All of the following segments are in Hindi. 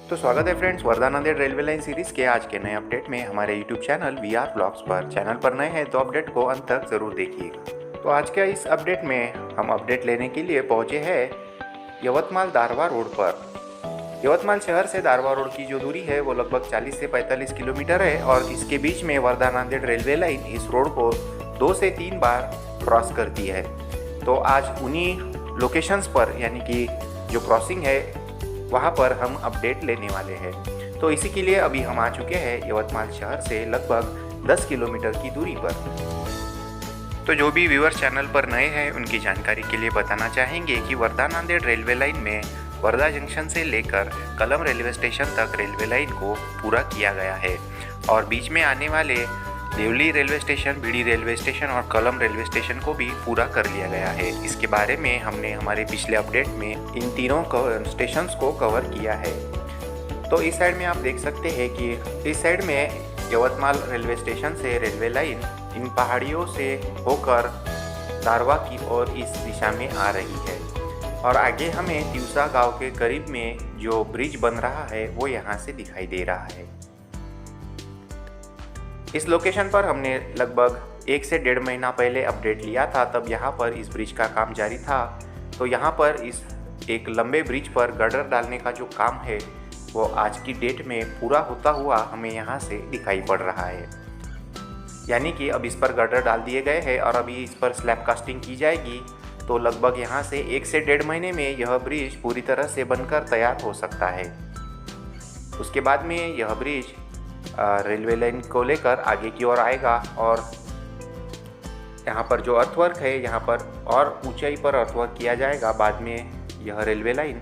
तो स्वागत है friends Wardha Nanded railway line series के आज के नए अपडेट में हमारे यूट्यूब चैनल VR ब्लॉग्स पर। चैनल पर नए हैं तो अपडेट को अंत तक ज़रूर देखिएगा। तो आज के इस अपडेट में हम अपडेट लेने के लिए पहुंचे हैं यवतमाल दारवा रोड पर। यवतमाल शहर से दारवा रोड की जो दूरी है वो लगभग 40 से 45 किलोमीटर है और इसके बीच में वर्धा नांदेड़ रेलवे लाइन इस रोड को 2 से 3 बार क्रॉस करती है। तो आज उन्हीं लोकेशंस पर यानी कि जो क्रॉसिंग है वहाँ पर हम अपडेट लेने वाले हैं। तो इसी के लिए अभी हम आ चुके हैं यवतमाल शहर से लगभग 10 किलोमीटर की दूरी पर। तो जो भी व्यूअर्स चैनल पर नए हैं उनकी जानकारी के लिए बताना चाहेंगे कि वर्धा नांदेड़ रेलवे लाइन में वर्धा जंक्शन से लेकर कलम रेलवे स्टेशन तक रेलवे लाइन को पूरा किया गया है और बीच में आने वाले देवली रेलवे स्टेशन, बीड़ी रेलवे स्टेशन और कलम रेलवे स्टेशन को भी पूरा कर लिया गया है। इसके बारे में हमने हमारे पिछले अपडेट में इन तीनों स्टेशंस को कवर किया है। तो इस साइड में आप देख सकते हैं कि इस साइड में यवतमाल रेलवे स्टेशन से रेलवे लाइन इन पहाड़ियों से होकर दारवा की ओर इस दिशा में आ रही है और आगे हमें तिवसा गाँव के करीब में जो ब्रिज बन रहा है वो यहाँ से दिखाई दे रहा है। इस लोकेशन पर हमने लगभग 1 से 1.5 महीना पहले अपडेट लिया था, तब यहाँ पर इस ब्रिज का काम जारी था। तो यहाँ पर इस एक लंबे ब्रिज पर गर्डर डालने का जो काम है वो आज की डेट में पूरा होता हुआ हमें यहाँ से दिखाई पड़ रहा है। यानी कि अब इस पर गर्डर डाल दिए गए हैं और अभी इस पर स्लैब कास्टिंग की जाएगी। तो लगभग यहाँ से 1 से 1.5 महीने में यह ब्रिज पूरी तरह से बनकर तैयार हो सकता है। उसके बाद में यह ब्रिज रेलवे लाइन को लेकर आगे की ओर आएगा और यहाँ पर जो अर्थवर्क है यहाँ पर और ऊंचाई पर अर्थवर्क किया जाएगा। बाद में यह रेलवे लाइन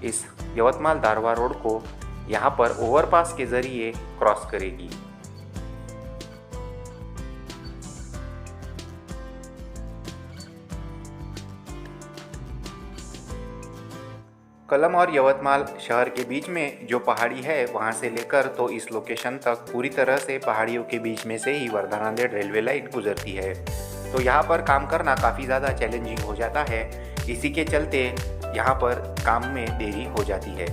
इस यवतमाल दारवा रोड को यहाँ पर ओवरपास के ज़रिए क्रॉस करेगी। कलम और यवतमाल शहर के बीच में जो पहाड़ी है वहाँ से लेकर तो इस लोकेशन तक पूरी तरह से पहाड़ियों के बीच में से ही वर्धा नांदेड़ रेलवे लाइन गुजरती है। तो यहाँ पर काम करना काफ़ी ज़्यादा चैलेंजिंग हो जाता है। इसी के चलते यहाँ पर काम में देरी हो जाती है।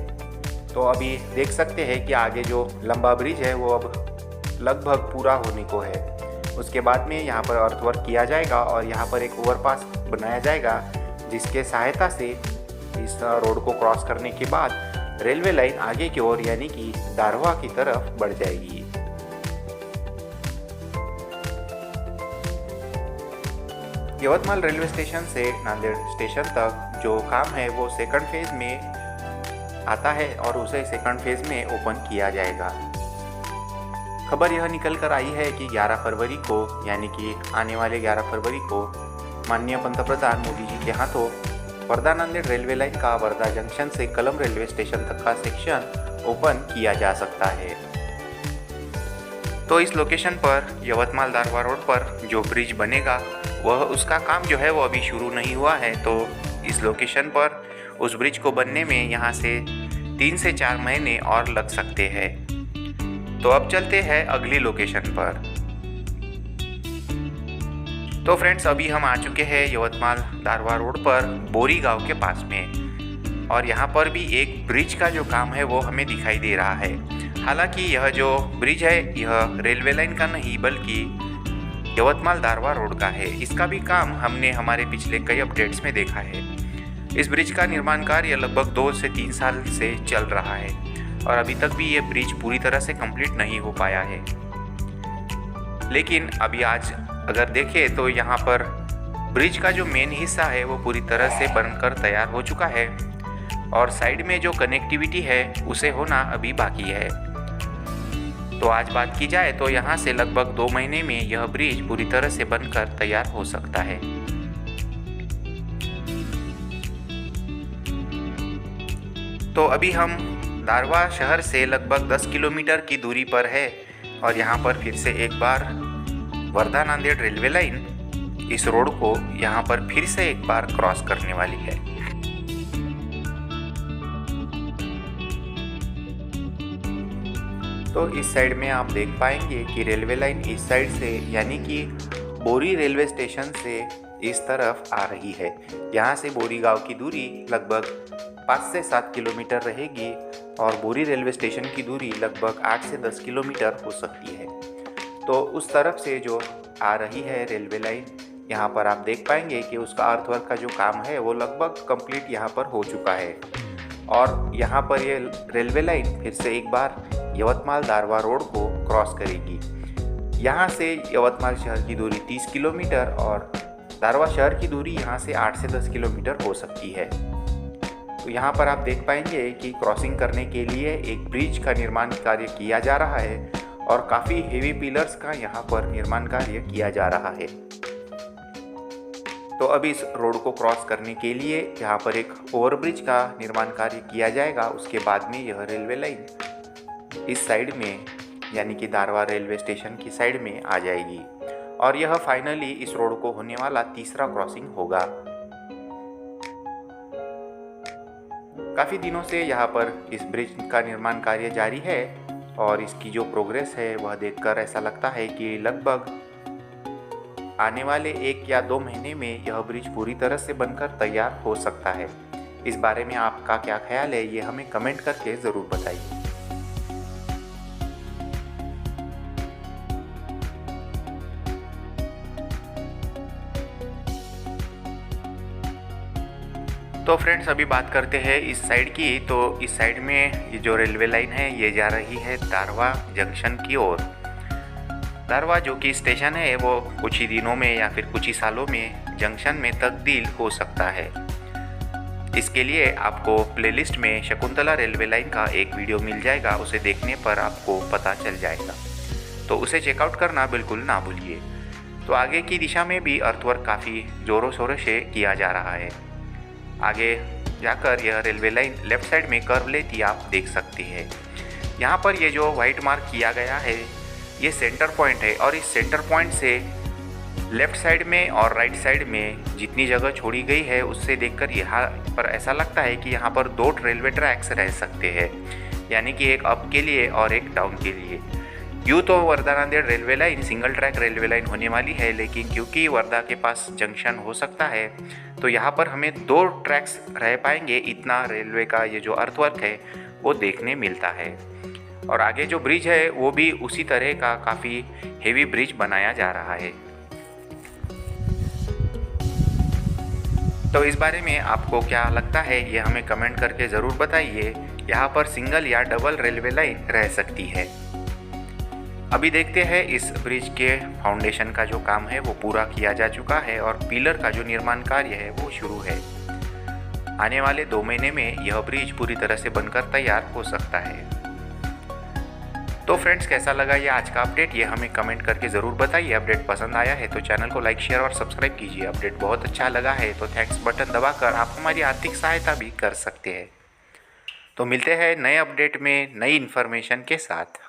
तो अभी देख सकते हैं कि आगे जो लंबा ब्रिज है वो अब लगभग पूरा होने को है। उसके बाद में यहाँ पर अर्थवर्क किया जाएगा और यहाँ पर एक ओवरपास बनाया जाएगा जिसके सहायता से इस रोड को क्रॉस करने के बाद रेलवे लाइन आगे की ओर यानी कि दारवा की तरफ बढ़ जाएगी। यवतमाल रेलवे स्टेशन से नांदेड़ स्टेशन तक जो काम है वो सेकंड फेज में आता है और उसे सेकंड फेज में ओपन किया जाएगा। खबर यह निकल कर आई है कि 11 फरवरी को यानी कि आने वाले 11 फरवरी को माननीय पंतप्रधान मोदी जी के हाथों वर्धा नांदेड़ रेलवे लाइन का वर्धा जंक्शन से कलम रेलवे स्टेशन तक का सेक्शन ओपन किया जा सकता है। तो इस लोकेशन पर यवतमाल दारवा रोड पर जो ब्रिज बनेगा वह उसका काम जो है वो अभी शुरू नहीं हुआ है। तो इस लोकेशन पर उस ब्रिज को बनने में यहाँ से 3 से 4 महीने और लग सकते हैं। तो अब चलते हैं अगली लोकेशन पर। तो फ्रेंड्स अभी हम आ चुके हैं यवतमाल दारवा रोड पर बोरी गांव के पास में और यहाँ पर भी एक ब्रिज का जो काम है वो हमें दिखाई दे रहा है। हालांकि यह जो ब्रिज है यह रेलवे लाइन का नहीं बल्कि यवतमाल दारवा रोड का है। इसका भी काम हमने हमारे पिछले कई अपडेट्स में देखा है। इस ब्रिज का निर्माण कार्य लगभग 2 से 3 साल से चल रहा है और अभी तक भी ये ब्रिज पूरी तरह से कंप्लीट नहीं हो पाया है। लेकिन अभी आज अगर देखें तो यहाँ पर ब्रिज का जो मेन हिस्सा है वो पूरी तरह से बनकर तैयार हो चुका है और साइड में जो कनेक्टिविटी है उसे होना अभी बाकी है। तो आज बात की जाए तो यहाँ से लगभग 2 महीने में यह ब्रिज पूरी तरह से बनकर तैयार हो सकता है। तो अभी हम दारवा शहर से लगभग 10 किलोमीटर की दूरी पर है और यहाँ पर फिर से एक बार वर्धा नांदेड़ रेलवे लाइन इस रोड को यहाँ पर फिर से एक बार क्रॉस करने वाली है। तो इस साइड में आप देख पाएंगे कि रेलवे लाइन इस साइड से यानी कि बोरी रेलवे स्टेशन से इस तरफ आ रही है। यहाँ से बोरी गांव की दूरी लगभग 5 से 7 किलोमीटर रहेगी और बोरी रेलवे स्टेशन की दूरी लगभग 8 से 10 किलोमीटर हो सकती है। तो उस तरफ से जो आ रही है रेलवे लाइन, यहाँ पर आप देख पाएंगे कि उसका अर्थवर्क का जो काम है वो लगभग कंप्लीट यहाँ पर हो चुका है। और यहाँ पर ये रेलवे लाइन फिर से एक बार यवतमाल दारवा रोड को क्रॉस करेगी। यहाँ से यवतमाल शहर की दूरी 30 किलोमीटर और दारवा शहर की दूरी यहाँ से 8 से 10 किलोमीटर हो सकती है। तो यहाँ पर आप देख पाएंगे कि क्रॉसिंग करने के लिए एक ब्रिज का निर्माण कार्य किया जा रहा है और काफ़ी हेवी पिलर्स का यहाँ पर निर्माण कार्य किया जा रहा है। तो अब इस रोड को क्रॉस करने के लिए यहाँ पर एक ओवरब्रिज का निर्माण कार्य किया जाएगा। उसके बाद में यह रेलवे लाइन इस साइड में यानी कि दारवा रेलवे स्टेशन की साइड में आ जाएगी और यह फाइनली इस रोड को होने वाला तीसरा क्रॉसिंग होगा। काफ़ी दिनों से यहाँ पर इस ब्रिज का निर्माण कार्य जारी है और इसकी जो प्रोग्रेस है वह देखकर ऐसा लगता है कि लगभग आने वाले 1 या 2 महीने में यह ब्रिज पूरी तरह से बनकर तैयार हो सकता है। इस बारे में आपका क्या ख्याल है, ये हमें कमेंट करके ज़रूर बताइए। तो फ्रेंड्स अभी बात करते हैं इस साइड की। तो इस साइड में ये जो रेलवे लाइन है ये जा रही है दारवा जंक्शन की ओर। दारवा जो कि स्टेशन है वो कुछ ही दिनों में या फिर कुछ ही सालों में जंक्शन में तब्दील हो सकता है। इसके लिए आपको प्लेलिस्ट में शकुंतला रेलवे लाइन का एक वीडियो मिल जाएगा, उसे देखने पर आपको पता चल जाएगा, तो उसे चेकआउट करना बिल्कुल ना भूलिए। तो आगे की दिशा में भी अर्थवर्क काफ़ी ज़ोरों शोरों से किया जा रहा है। आगे जाकर यह रेलवे लाइन लेफ़्ट साइड में कर्व लेती आप देख सकते हैं। यहाँ पर ये जो वाइट मार्क किया गया है ये सेंटर पॉइंट है और इस सेंटर पॉइंट से लेफ़्ट साइड में और राइट साइड में जितनी जगह छोड़ी गई है उससे देखकर यहाँ पर ऐसा लगता है कि यहाँ पर 2 रेलवे ट्रैक्स रह सकते हैं, यानी कि एक अप के लिए और एक डाउन के लिए। यूँ तो Wardha Nanded railway line single track railway line होने वाली है, लेकिन क्योंकि वर्धा के पास जंक्शन हो सकता है तो यहाँ पर हमें 2 ट्रैक्स रह पाएंगे, इतना रेलवे का ये जो अर्थवर्क है वो देखने मिलता है। और आगे जो ब्रिज है वो भी उसी तरह का काफ़ी हेवी ब्रिज बनाया जा रहा है। तो इस बारे में आपको क्या लगता है ये हमें कमेंट करके ज़रूर बताइए। यहाँ पर सिंगल या डबल रेलवे लाइन रह सकती है। अभी देखते हैं इस ब्रिज के फाउंडेशन का जो काम है वो पूरा किया जा चुका है और पिलर का जो निर्माण कार्य है वो शुरू है। आने वाले 2 महीने में यह ब्रिज पूरी तरह से बनकर तैयार हो सकता है। तो फ्रेंड्स कैसा लगा ये आज का अपडेट, ये हमें कमेंट करके ज़रूर बताइए। अपडेट पसंद आया है तो चैनल को लाइक शेयर और सब्सक्राइब कीजिए। अपडेट बहुत अच्छा लगा है तो थैंक्स बटन दबाकर आप हमारी आर्थिक सहायता भी कर सकते हैं। तो मिलते हैं नए अपडेट में नई इन्फॉर्मेशन के साथ।